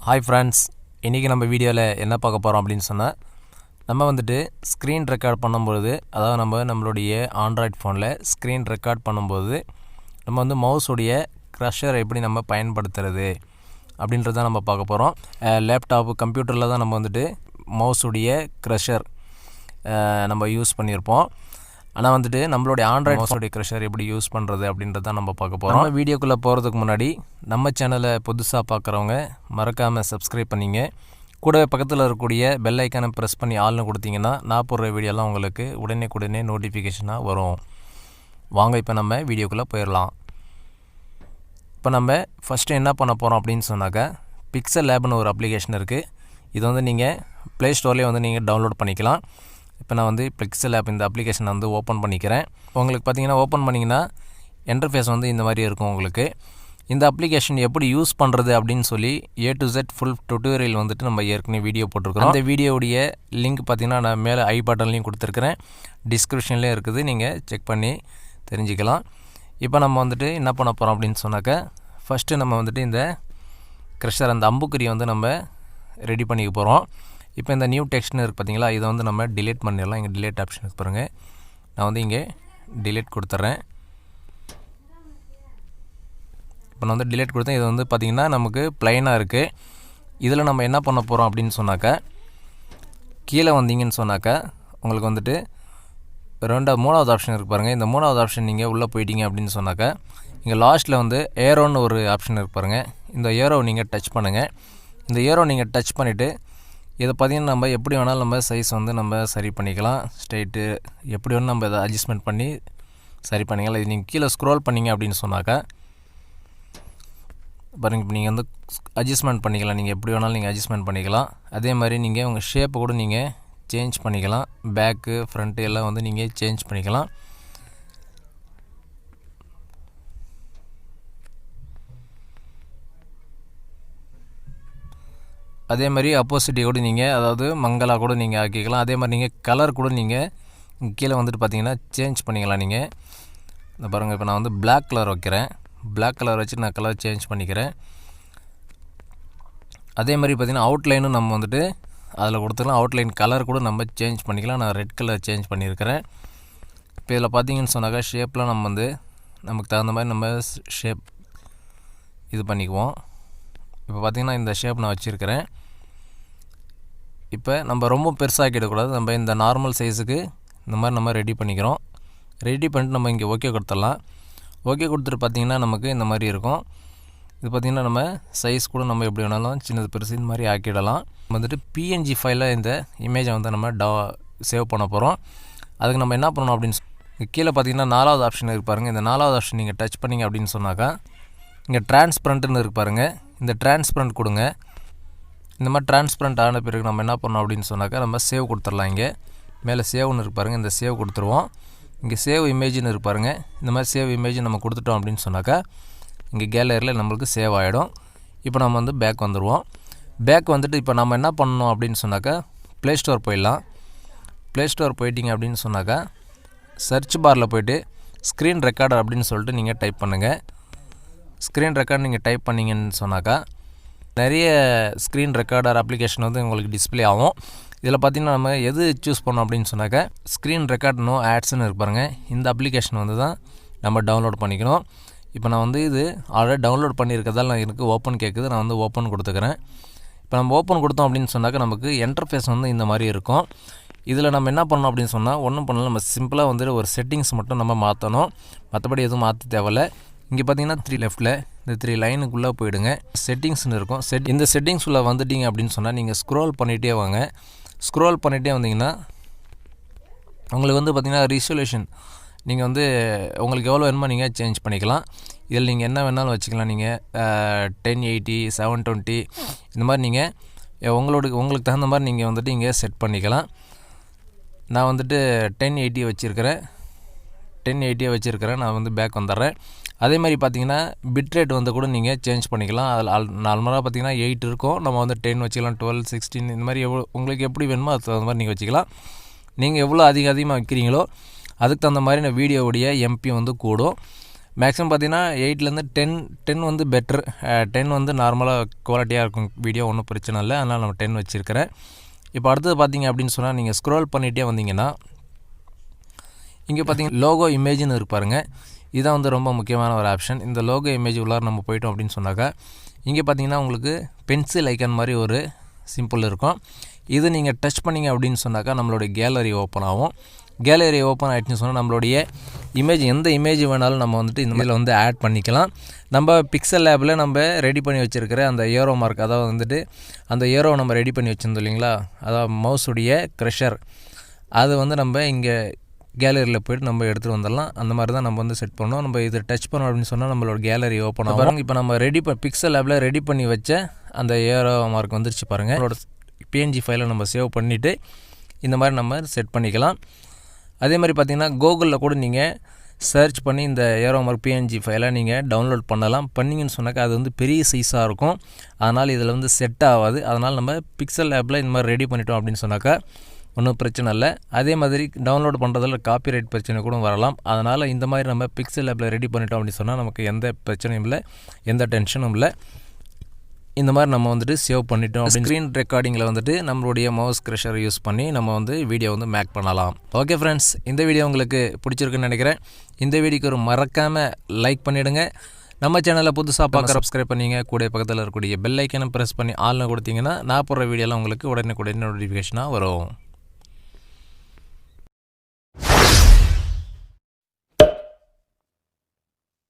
Hi friends, இன்றைக்கி நம்ம வீடியோவில் என்ன பார்க்க போகிறோம் அப்படின்னு சொன்னால், நம்ம வந்துட்டு ஸ்க்ரீன் ரெக்கார்ட் பண்ணும்போது, அதாவது நம்மளுடைய ஆண்ட்ராய்ட் ஃபோனில் ஸ்க்ரீன் ரெக்கார்ட் பண்ணும்போது நம்ம வந்து மவுஸுடைய க்ரஷரை எப்படி நம்ம பயன்படுத்துறது அப்படின்றத நம்ம பார்க்க போகிறோம். லேப்டாப்பு கம்ப்யூட்டரில் தான் நம்ம வந்துட்டு மவுஸுடைய க்ரஷர் நம்ம யூஸ் பண்ணியிருப்போம். ஆனால் வந்துட்டு நம்மளுடைய ஆண்ட்ராய்ட் மவுஸுடைய க்ரஷர் எப்படி யூஸ் பண்ணுறது அப்படின்றத நம்ம பார்க்க போகிறோம். நம்ம வீடியோக்குள்ளே போகிறதுக்கு முன்னாடி நம்ம சேனலை புதுசாக பார்க்குறவங்க மறக்காமல் சப்ஸ்கிரைப் பண்ணிங்க. கூடவே பக்கத்தில் இருக்கக்கூடிய பெல் ஐக்கானை ப்ரெஸ் பண்ணி ஆள்னு கொடுத்தீங்கன்னா நான் போடுற வீடியோலாம் உங்களுக்கு உடனே நோட்டிஃபிகேஷனாக வரும். வாங்க இப்போ நம்ம வீடியோக்குள்ளே போயிடலாம். இப்போ நம்ம ஃபஸ்ட்டு என்ன பண்ண போகிறோம் அப்படின்னு சொன்னாக்கா, pixellabனு ஒரு அப்ளிகேஷன் இருக்குது. இது வந்து நீங்கள் ப்ளே ஸ்டோர்லேயே வந்து நீங்கள் டவுன்லோட் பண்ணிக்கலாம். இப்போ நான் வந்து pixellab இந்த அப்ளிகேஷனை வந்து ஓப்பன் பண்ணிக்கிறேன். உங்களுக்கு பார்த்தீங்கன்னா ஓப்பன் பண்ணிங்கன்னா இன்டர்ஃபேஸ் வந்து இந்த மாதிரி இருக்கும். உங்களுக்கு இந்த அப்ளிகேஷன் எப்படி யூஸ் பண்ணுறது அப்படின்னு சொல்லி A to Z full tutorial வந்துட்டு நம்ம ஏற்கனவே வீடியோ போட்டிருக்கிறோம். அந்த வீடியோவுடைய லிங்க் பார்த்தீங்கன்னா நான் மேலே ஐ பட்டன்லையும் கொடுத்துருக்குறேன், டிஸ்கிரிப்ஷன்லேயும் இருக்குது, நீங்கள் செக் பண்ணி தெரிஞ்சுக்கலாம். இப்போ நம்ம வந்துட்டு என்ன பண்ண போகிறோம் அப்படின்னு சொன்னாக்கா, ஃபஸ்ட்டு நம்ம வந்துட்டு இந்த க்ரஷர் அந்த அம்புக்குறியை வந்து நம்ம ரெடி பண்ணிக்க போகிறோம். இப்போ இந்த நியூ டெக்ஸ்ட்னு இருக்குது பார்த்தீங்களா, இதை வந்து நம்ம டிலீட் பண்ணிடலாம். இங்கே டிலீட் ஆப்ஷனுக்கு பாருங்கள், நான் வந்து இங்கே டிலீட் கொடுத்துட்றேன். இப்போ நான் வந்து டிலீட் கொடுத்தேன். இது வந்து பார்த்திங்கன்னா நமக்கு ப்ளைனாக இருக்குது. இதில் நம்ம என்ன பண்ண போகிறோம் அப்படின்னு சொன்னாக்கா, கீழே வந்தீங்கன்னு சொன்னாக்கா உங்களுக்கு வந்துட்டு மூணாவது ஆப்ஷன் இருக்குது பாருங்கள். இந்த மூணாவது ஆப்ஷன் நீங்கள் உள்ளே போயிட்டீங்க அப்படின்னு சொன்னாக்கா, இங்கே லாஸ்ட்டில் வந்து ஏரோன்னு ஒரு ஆப்ஷன் இருக்குது பாருங்கள். இந்த ஏரோவை நீங்கள் டச் பண்ணுங்கள். இந்த ஏரோ நீங்கள் டச் பண்ணிவிட்டு இதை பார்த்திங்கன்னா நம்ம எப்படி வேணாலும் நம்ம சைஸ் வந்து நம்ம சரி பண்ணிக்கலாம். ஸ்ட்ரைட்டு எப்படி வேணாலும் நம்ம இதை அட்ஜஸ்ட்மெண்ட் பண்ணி சரி பண்ணிக்கலாம். இது நீங்கள் கீழே ஸ்க்ரோல் பண்ணிங்க அப்படின்னு சொன்னாக்கா பாருங்கள், இப்போ நீங்கள் வந்து அட்ஜஸ்ட்மெண்ட் பண்ணிக்கலாம். நீங்கள் எப்படி வேணாலும் நீங்கள் அட்ஜஸ்ட்மெண்ட் பண்ணிக்கலாம். அதே மாதிரி நீங்கள் உங்கள் ஷேப்பை கூட நீங்கள் சேஞ்ச் பண்ணிக்கலாம். பேக்கு ஃப்ரண்ட்டு எல்லாம் வந்து நீங்கள் சேஞ்ச் பண்ணிக்கலாம். அதே மாதிரி அப்போசிட்டி கூட நீங்கள், அதாவது மங்கலாக கூட நீங்கள் ஆக்கிக்கலாம். அதே மாதிரி நீங்கள் கலர் கூட நீங்கள் கீழே வந்துட்டு பார்த்தீங்கன்னா சேஞ்ச் பண்ணிக்கலாம். நீங்கள் இந்த பாருங்கள், இப்போ நான் வந்து பிளாக் கலர் வைக்கிறேன். பிளாக் கலர் வச்சு நான் கலர் சேஞ்ச் பண்ணிக்கிறேன். அதே மாதிரி பார்த்திங்கன்னா அவுட்லைனும் நம்ம வந்துட்டு அதில் கொடுத்துக்கலாம். அவுட்லைன் கலர் கூட நம்ம சேஞ்ச் பண்ணிக்கலாம். நான் ரெட் கலர் சேஞ்ச் பண்ணியிருக்கிறேன். இப்போ இதில் பார்த்தீங்கன்னு சொன்னாக்கா ஷேப்லாம் நம்ம வந்து நமக்கு தகுந்த மாதிரி நம்ம ஷேப் இது பண்ணிக்குவோம். இப்போ பார்த்திங்கன்னா இந்த ஷேப் நான் வச்சுருக்கிறேன். இப்போ நம்ம ரொம்ப பெருசாக்கிடக்கூடாது. நம்ம இந்த நார்மல் சைஸுக்கு இந்த மாதிரி நம்ம ரெடி பண்ணிக்கிறோம். ரெடி பண்ணிட்டு நம்ம இங்கே ஓகே கொடுத்துடலாம். ஓகே கொடுத்துட்டு பார்த்திங்கன்னா நமக்கு இந்த மாதிரி இருக்கும். இது பார்த்திங்கன்னா நம்ம சைஸ் கூட நம்ம எப்படி வேணாலும் சின்னது பெருசு இந்த மாதிரி ஆக்கிடலாம். வந்துட்டு PNG ஃபைலில் இந்த இமேஜை வந்து நம்ம சேவ் பண்ண போகிறோம். அதுக்கு நம்ம என்ன பண்ணணும் அப்படின்னு கீழே பார்த்திங்கன்னா 4வது ஆப்ஷன் இருக்குது பாருங்கள். இந்த 4வது ஆப்ஷன் நீங்கள் டச் பண்ணிங்க அப்படின்னு சொன்னாக்கா இங்கே டிரான்ஸ்பரண்ட்டுன்னு இருக்குது பாருங்கள். இந்த டிரான்ஸ்பரண்ட் கொடுங்க. இந்த மாதிரி டிரான்ஸ்பரண்ட் ஆன பிறகு நம்ம என்ன பண்ணோம் அப்படின்னு சொன்னாக்கா நம்ம சேவ் கொடுத்துடலாம். இங்கே மேலே சேவ்னு இருக்கு பாருங்கள், இந்த சேவ் கொடுத்துருவோம். இங்கே சேவ் இமேஜ்னு இருக்கு பாருங்கள். இந்த மாதிரி சேவ் இமேஜ் நம்ம கொடுத்துட்டோம் அப்படின்னு சொன்னாக்கா இங்கே கேலரியில் நம்மளுக்கு சேவ் ஆகிடும். இப்போ நம்ம வந்து பேக் வந்துடுவோம். பேக் வந்துட்டு இப்போ நம்ம என்ன பண்ணணும் அப்படின்னு சொன்னாக்கா ப்ளே ஸ்டோர் போயிடலாம். ப்ளே ஸ்டோர் போயிட்டீங்க அப்படின்னு சொன்னாக்கா சர்ச் பாரில் போய்ட்டு ஸ்க்ரீன் ரெக்கார்டர் அப்படின்னு சொல்லிட்டு நீங்கள் டைப் பண்ணுங்கள். ஸ்க்ரீன் ரெக்கார்ட் நீங்கள் டைப் பண்ணிங்கன்னு சொன்னாக்கா நிறைய ஸ்க்ரீன் ரெக்கார்டர் அப்ளிகேஷன் வந்து உங்களுக்கு டிஸ்பிளே ஆகும். இதில் பார்த்திங்கன்னா நம்ம எது சூஸ் பண்ணோம் அப்படின்னு சொன்னாக்கா ஸ்க்ரீன் ரெக்கார்ட் நோ ஆட்ஸ்னு இருக்கு பாருங்கள். இந்த அப்ளிகேஷன் வந்து தான் நம்ம டவுன்லோட் பண்ணிக்கணும். இப்போ நான் வந்து இது ஆல்ரெடி டவுன்லோட் பண்ணியிருக்கிறதால நான் எனக்கு ஓப்பன் கேட்குது. நான் வந்து ஓப்பன் கொடுத்துக்கிறேன். இப்போ நம்ம ஓப்பன் கொடுத்தோம் அப்படின்னு சொன்னாக்கா நமக்கு இன்டர்ஃபேஸ் வந்து இந்த மாதிரி இருக்கும். இதில் நம்ம என்ன பண்ணணும் அப்படின்னு சொன்னால் ஒன்றும் பண்ணலாம். நம்ம சிம்பிளாக வந்துட்டு ஒரு செட்டிங்ஸ் மட்டும் நம்ம மாற்றணும். மற்றபடி எதுவும் மாற்ற தேவையில்லை. இங்கே பார்த்தீங்கன்னா 3 லெஃப்ட்டில் இந்த 3 லைனுக்குள்ளே போயிடுங்க. செட்டிங்ஸ்னு இருக்கும். இந்த செட்டிங்ஸ் உள்ள வந்துட்டீங்க அப்படின்னு சொன்னால் நீங்கள் ஸ்க்ரோல் பண்ணிகிட்டே வாங்க. ஸ்க்ரோல் பண்ணிகிட்டே வந்தீங்கன்னா உங்களுக்கு வந்து பார்த்திங்கன்னா ரிசொல்யூஷன் நீங்கள் வந்து உங்களுக்கு எவ்வளோ வேணுமோ நீங்கள் சேஞ்ச் பண்ணிக்கலாம். இதில் நீங்கள் என்ன வேணாலும் வச்சுக்கலாம். நீங்கள் 1080 720 இந்த மாதிரி நீங்கள் உங்களுக்கு தகுந்த மாதிரி நீங்கள் வந்துட்டு இங்கே செட் பண்ணிக்கலாம். நான் வந்துட்டு 1080 வச்சுருக்கிறேன். 1080 வச்சுருக்கிறேன். நான் வந்து பேக் வந்துடுறேன். அதே மாதிரி பார்த்திங்கன்னா பிட்ரேட் வந்து கூட நீங்கள் சேஞ்ச் பண்ணிக்கலாம். அதில் நார்மலாக பார்த்திங்கன்னா 8 இருக்கும். நம்ம வந்து 10 வச்சுக்கலாம், 12 16 இந்த மாதிரி உங்களுக்கு எப்படி வேணுமோ அதுக்கு தகுந்த மாதிரி நீங்கள் வச்சுக்கலாம். நீங்கள் எவ்வளோ அதிகமாக வைக்கிறீங்களோ அதுக்கு தகுந்த மாதிரி வீடியோவுடைய MP வந்து கூடும். மேக்ஸிமம் பார்த்தீங்கன்னா 8லேருந்து 10 வந்து பெட்டர். 10 வந்து நார்மலாக குவாலிட்டியாக இருக்கும் வீடியோ, ஒன்றும் பிரச்சனை இல்லை. அதனால் நம்ம 10 வச்சுருக்கிறேன். இப்போ அடுத்தது பார்த்தீங்க அப்படின்னு சொன்னால் நீங்கள் ஸ்க்ரோல் பண்ணிகிட்டே வந்தீங்கன்னா இங்கே பார்த்தீங்கன்னா லோகோ இமேஜ்னு இருப்பாருங்க. இதுதான் வந்து ரொம்ப முக்கியமான ஒரு ஆப்ஷன். இந்த லோகோ இமேஜ் உள்ளார நம்ம போயிட்டோம் அப்படின்னு சொன்னாக்கா இங்கே பார்த்தீங்கன்னா உங்களுக்கு பென்சில் ஐக்கான் மாதிரி ஒரு சிம்பிள் இருக்கும். இது நீங்கள் டச் பண்ணிங்க அப்படின்னு சொன்னாக்கா நம்மளுடைய கேலரி ஓப்பன் ஆகும். கேலரி ஓப்பன் ஆகிடுச்சுன்னு சொன்னால் நம்மளுடைய இமேஜ் எந்த இமேஜ் வேணாலும் நம்ம வந்துட்டு இந்த மாதிரி வந்து ஆட் பண்ணிக்கலாம். நம்ம பிக்சல் லேபில் நம்ம ரெடி பண்ணி வச்சுருக்கிற அந்த ஏரோ மார்க், அதாவது வந்துட்டு அந்த ஏரோ நம்ம ரெடி பண்ணி வச்சுருந்தோம் இல்லைங்களா, அதாவது மவுஸுடைய க்ரஷர், அது வந்து நம்ம இங்கே கேலரியில் போய்ட்டு நம்ம எடுத்துகிட்டு வந்துடலாம். அந்த மாதிரி தான் நம்ம வந்து செட் பண்ணோம். நம்ம இது டச் பண்ணோம் அப்படின்னு சொன்னால் நம்மளோட கேலரி ஓப்பன் ஆகும். இப்போ நம்ம பிக்சல் லேபில் ரெடி பண்ணி வச்ச அந்த ஏரோ மார்க் வந்துருச்சு பாருங்கள். நம்மளோட பிஎன்ஜி ஃபைலை நம்ம சேவ் பண்ணிவிட்டு இந்த மாதிரி நம்ம செட் பண்ணிக்கலாம். அதே மாதிரி பார்த்திங்கன்னா கூகுளில் கூட நீங்கள் சர்ச் பண்ணி இந்த ஏரோ மார்க் பிஎன்ஜி ஃபைலை நீங்கள் டவுன்லோட் பண்ணலாம். பண்ணிங்கன்னு சொன்னாக்கா அது வந்து பெரிய சைஸாக இருக்கும். அதனால் இதில் வந்து செட் ஆகாது. அதனால் நம்ம பிக்சல் லேபில் இந்த மாதிரி ரெடி பண்ணிட்டோம் அப்படின்னு சொன்னாக்கா ஒன்றும் பிரச்சனை இல்லை. அதே மாதிரி டவுன்லோட் பண்ணுறதில் காப்பிரைட் பிரச்சனை கூட வரலாம். அதனால் இந்த மாதிரி நம்ம பிக்சல் லேபில் ரெடி பண்ணிட்டோம் அப்படின்னு சொன்னால் நமக்கு எந்த பிரச்சனையும் இல்லை, எந்த டென்ஷனும் இல்லை. இந்த மாதிரி நம்ம வந்துட்டு சேவ் பண்ணிட்டோம். ஸ்க்ரீன் ரெக்கார்டிங்கில் வந்துட்டு நம்மளுடைய மவுஸ் க்ரஷர் யூஸ் பண்ணி நம்ம வந்து வீடியோ வந்து மேக் பண்ணலாம். ஓகே ஃப்ரெண்ட்ஸ், இந்த வீடியோ உங்களுக்கு பிடிச்சிருக்குன்னு நினைக்கிறேன். இந்த வீடியோக்கு ஒரு மறக்காமல் லைக் பண்ணிவிடுங்க. நம்ம சேனலில் புதுசாக பார்க்க சப்ஸ்கிரைப் பண்ணிங்க. கூட பக்கத்தில் இருக்கக்கூடிய பெல் ஐக்கனை ப்ரெஸ் பண்ணி ஆல்னு கொடுத்தீங்கன்னா நான் போடுற வீடியோலாம் உங்களுக்கு உடனே நோட்டிஃபிகேஷனாக வரும்.